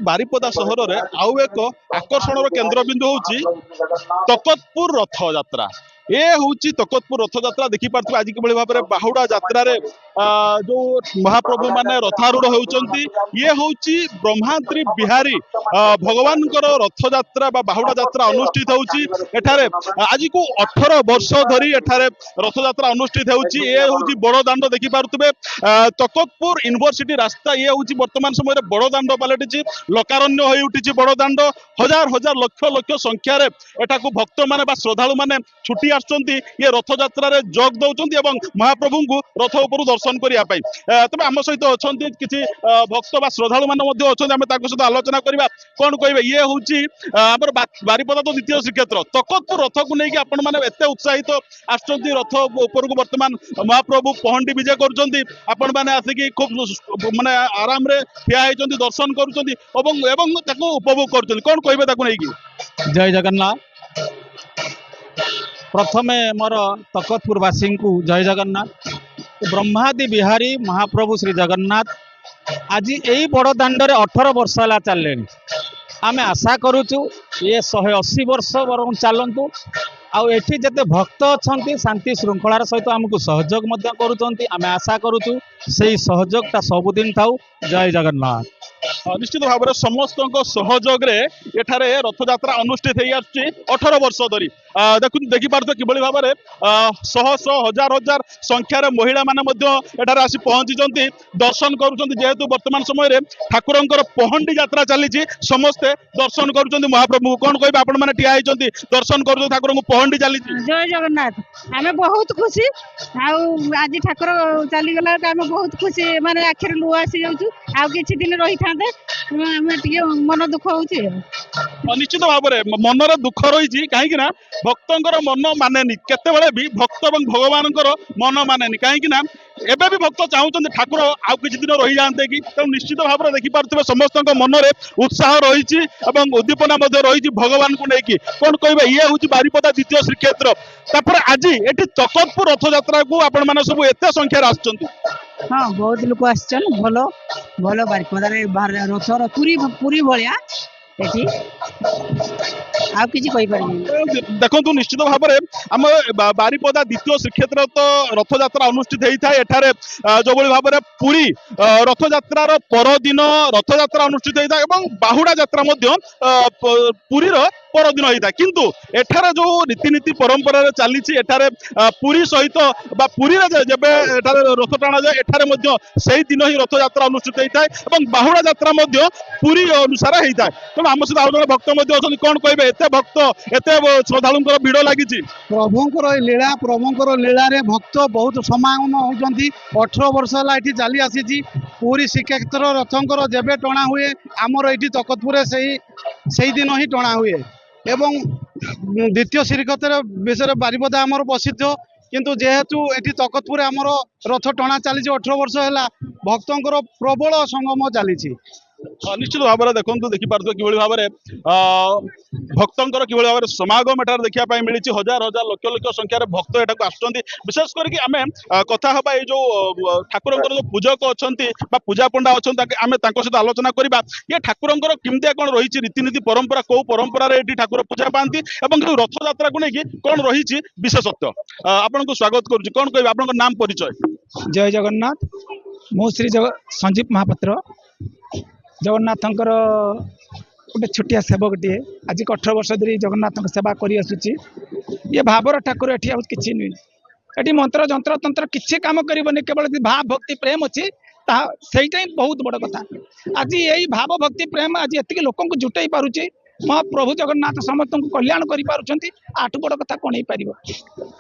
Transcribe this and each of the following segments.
बारिपदा सहर में आउ एक आकर्षण केन्द्रबिंदु हूँ तकतपुर रथ यात्रा। ये हूँ तकतपुर रथ यात्रा देखिपे आज कि भाव में बाहुड़ा यात्रा जो महाप्रभु माने रथारूढ़ होती ये हूँ ब्रह्माद्री बिहारी भगवान रथ यात्रा बाहुड़ा यात्रा अनुष्ठित होती आज को 18 वर्ष धरी एठारे रथ यात्रा अनुष्ठित होती ये हूँ बड़दाण्ड देखिपे तकतपुर यूनिवर्सिटी रास्ता ये हूँ वर्तमान समय बड़दाण्ड पलटि लोकारण्य हो उठी बड़दाण्ड हजार हजार लक्ष लक्ष संख्यार एटाकू भक्त माने श्रद्धालु माने छुट्टी ये रथ यात्रा जोग दौरान महाप्रभु को रथ उपर दर्शन करने तबे आम सहित अच्छा किसी भक्त बा श्रद्धालु मैंने सहित आलोचना करवा कौन कहे ये हूँ बारिपदा तो द्वितीय श्रीक्षेत्र तकतपुर रथ को लेकिन आपण मैंने एत उत्साहित आसुँच रथ उपर को वर्तमान महाप्रभु पहंडी विजय कर आसिक खूब माने आराम रे ठिया होती दर्शन कर उपभोग कर कौन कहे जय जगन्नाथ। प्रथमे मोर तकतपुरवासी को जय जगन्नाथ। ब्रह्मादि बिहारी महाप्रभु श्री जगन्नाथ आज यही बड़ दाण्ड 18 वर्ष है चलने आम आशा करुचु ये 180 वर्ष वर चलतु आठी जिते भक्त अच्छा शांति श्रृंखलार सहित आमको सहयोग करुँच आशा करुचु से सहयोगटा सबुदिन थाऊ। जय जगन्नाथ। निश्चित भाव में समस्त सहयोग एठारे रथ यात्रा अनुष्ठित हो 18 वर्ष धरी देखिपे कि भाव में शह शह हजार हजार संख्यार महिला माने आसी पहुंची दर्शन करुँच वर्तमान समय ठाकुर पहंडी यात्रा चली समस्ते दर्शन करुँच महाप्रभु कौन कहे आपण मैंने ठिया दर्शन कर ठाकुर को पहंडी चली। जय जगन्नाथ। आम बहुत खुशी आज ठाकुर चलीगला आम बहुत खुशी माने आखिर लुह आसी जाऊँ आउ कि दिन रही था मन दुख हो निश्चित भाव में मनर दुख रही कहीं भक्तर मन माने केते भी भक्त और भगवान मन माने कहीं एबे भी भक्त चाहते ठाकुर आउ कि दिन रही जाते कि तेणु निश्चित भाव में देखिपे समस्त मन में उत्साह रही उद्दीपना रही भगवान को लेकिन कौन कहे ये हूँ बारिपदा द्वितीय श्रीक्षेत्र आज ये तकतपुर रथ यात्रा को आपण मैंने सब एत संख्यार आस हाँ बहुत लोक आसन भल भल बारिपदार रथर पूरी पूरी भाया देखो निश्चित भाव में आम बारिपदा द्वितीय श्रीक्षेत्र तो रथ यात्रा अनुष्ठित होता है एठारे जो भाव में पूरी रथ यात्रार परदिन रथ यात्रा अनुष्ठित होता है बाहुड़ा यात्रा पुरी परदिन होता है किंतु एठारे जो रीतिनीति परंपरा चली पुरी सहित पुरी जब रथ टाणा जाए एठारे से दिन ही रथ यात्रा अनुष्ठित होता है बाहुड़ा यात्रा पुरी अनुसार होता है तेणु आम सहित आउ जन भक्त कौन कहे एत भक्त एत श्रद्धालु भिड़ लगी प्रभुंर लीला प्रभुंर लीला रे भक्त बहुत समागम होती 18 वर्ष है चली आसी पूरी श्रीक्षेत्र रथंकर जेबे टणा हुए आमर ये तकतपुर से दिन ही टणा हुए एवं द्वितीय श्रीक्षेत्र विषय बारिपदा आमर प्रसिद्ध किंतु जेहेतु ये तकतपुर आमर रथ टणा चली 18 वर्ष है भक्तर प्रबल संगम चली निश्चित भाव में देखो देखिपे कि भाव में भक्तर कि भाव में समागम एठार देखा मिली हजार हजार लक्ष लक्ष संख्यार भक्त एटा आसुँच विशेष करके आम कथा हाँ जो ठाकुर जो पूजक अच्छा पूजा पंडा अच्छा आम सहित आलोचना करवा ये ठाकुर केमतिया कौन रही रीतिनीति परंपरा कौ परंपरार ठाकुर पूजा पाती जो रथ यात्रा को लेकिन कौन रही विशेषत्व आपन को स्वागत करुँच कौन कहे आप नाम परिचय। जय जगन्नाथ। मो श्री संजीव महापात्र जगन्नाथंकर गोटे छोटिया सेवकटे आज 18 वर्ष धरी जगन्नाथ सेवा कर आसुची ये भावर ठाकुर एटी किसी नुहे ये मंत्र जंत्र तंत्र किसी काम करनी केवल भाव भक्ति प्रेम अच्छी सहीटा ही बहुत बड़ कथा आज यही भाव भक्ति प्रेम आज ये लोक जुटे पारुचे महाप्रभु जगन्नाथ समस्त को कल्याण कर आठू बड़ कथा कौन हो पार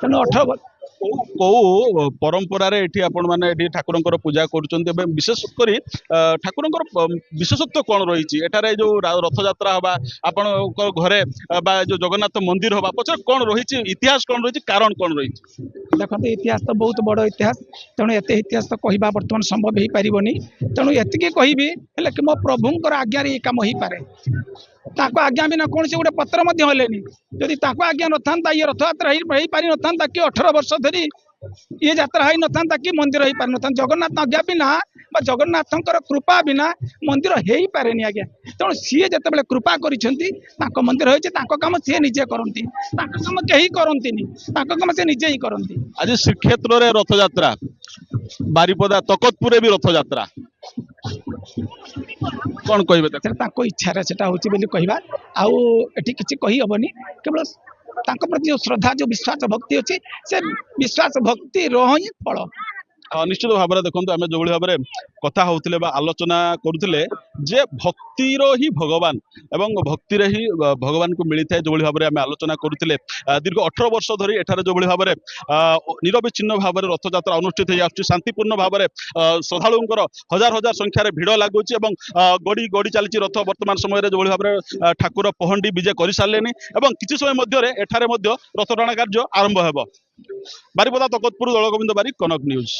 तेणु 18 कौ परंपरार ठाकुर पूजा कर विशेषकर ठाकुर विशेषत्व कौन रही एठारे जो रथ यात्रा हवा आपण घरे जो जगन्नाथ मंदिर हवा पचर कौन रही इतिहास कौन रही कारण कौन रही देखो इतिहास तो बहुत बड़ इतिहास तेणु एत इतिहास तो कहवा बर्तमान संभव हो पारनी तेणु एति कहि कि मो प्रभुंर आज्ञा ये कम हो पारे आज्ञा बिना कौन से गोटे पत्र हेनी जदि आज्ञा न था ये रथ यात्रा हो पारि न कि 18 वर्ष धरी ये यात्रा हो न था कि मंदिर हो पारि न जगन्नाथ आज्ञा बिना বা ଜଗନ୍ନାଥଙ୍କର କୃପା ବିନା ମନ୍ଦିର ହେଇପାରେନି ଆଜ୍ଞା। ତେଣୁ ସିଏ ଯେତେବେଳେ କୃପା କରିଛନ୍ତି ତାଙ୍କ ମନ୍ଦିର ହେଇଛି, ତାଙ୍କ କାମ ସିଏ ନିଜେ କରନ୍ତି, ତାଙ୍କ କାମ କେହି କରନ୍ତିନି, ତାଙ୍କ କାମ ସେ ନିଜେ ହିଁ କରନ୍ତି। ଆଜି ଶ୍ରୀକ୍ଷେତ୍ରରେ ରଥଯାତ୍ରା, ବାରିପଦା ତକତପୁରରେ ବି ରଥଯାତ୍ରା, କଣ କହିବେ ତାକୁ? ସେଟା ତାଙ୍କ ଇଚ୍ଛାରେ ସେଟା ହଉଛି ବୋଲି କହିବା, ଆଉ ଏଠି କିଛି କହିହବନି। କେବଳ ତାଙ୍କ ପ୍ରତି ଯୋଉ ଶ୍ରଦ୍ଧା, ଯୋଉ ବିଶ୍ୱାସ ଭକ୍ତି ଅଛି, ସେ ବିଶ୍ୱାସ ଭକ୍ତିର ହିଁ ଫଳ। ନିଶ୍ଚିତ ଭାବରେ ଦେଖନ୍ତୁ, ଆମେ ଯୋଉଭଳି ଭାବରେ କଥା ହଉଥିଲେ ବା ଆଲୋଚନା କରୁଥିଲେ ଯେ ଭକ୍ତିର ହିଁ ଭଗବାନ ଏବଂ ଭକ୍ତିରେ ହିଁ ଭଗବାନଙ୍କୁ ମିଳିଥାଏ, ଯୋଉଭଳି ଭାବରେ ଆମେ ଆଲୋଚନା କରୁଥିଲେ। ଦୀର୍ଘ 18 ବର୍ଷ ଧରି ଏଠାରେ ଯୋଉଭଳି ଭାବରେ ନିରବିଚ୍ଛିନ୍ନ ଭାବରେ ରଥଯାତ୍ରା ଅନୁଷ୍ଠିତ ହେଇ ଆସୁଛି, ଶାନ୍ତିପୂର୍ଣ୍ଣ ଭାବରେ ଶ୍ରଦ୍ଧାଳୁଙ୍କର ହଜାର ହଜାର ସଂଖ୍ୟାରେ ଭିଡ଼ ଲାଗୁଛି ଏବଂ ଗଡ଼ି ଗଡ଼ି ଚାଲିଛି ରଥ। ବର୍ତ୍ତମାନ ସମୟରେ ଯୋଉଭଳି ଭାବରେ ଠାକୁର ପହଣ୍ଡି ବିଜେ କରିସାରିଲେଣି ଏବଂ କିଛି ସମୟ ମଧ୍ୟରେ ଏଠାରେ ମଧ୍ୟ ରଥ ଟଣା କାର୍ଯ୍ୟ ଆରମ୍ଭ ହେବ। ବାରିପଦା ତକତପୁର ଦଳଗୋବିନ୍ଦ ବାରିକ, କନକ ନ୍ୟୁଜ।